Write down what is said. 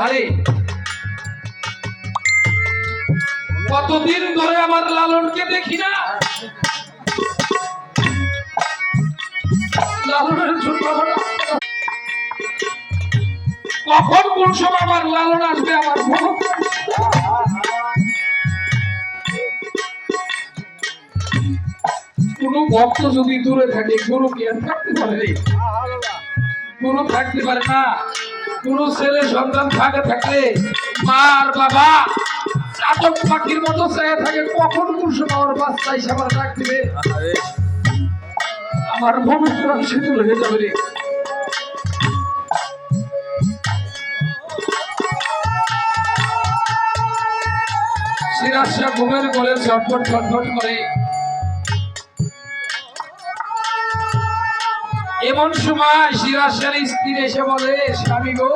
আরে কতদিন ধরে আমার লালনকে দেখি না। লালনের জন্য কখন কোন সময় আমার লালন আসবে আমার কোন ভক্ত যদি দূরে থাকে গুরু কি আর থাকতে পারে? গুরু থাকতে পারে না। কোন ছেলে সন্তান থাকে থাকলে মা আর বাবা চাতক পাখির মতো চেয়ে থাকে কখন কোন সময় আমার বাচ্চা এসে আমার ডাক দিবে। আমার ভবিষ্যৎ সে চলে যাবে রে। সিরাজশাহ ঘুমের কোলে ছটফট ছটফট করে। এমন সময় সিরাজশাহর স্ত্রী এসে বলে, স্বামী গো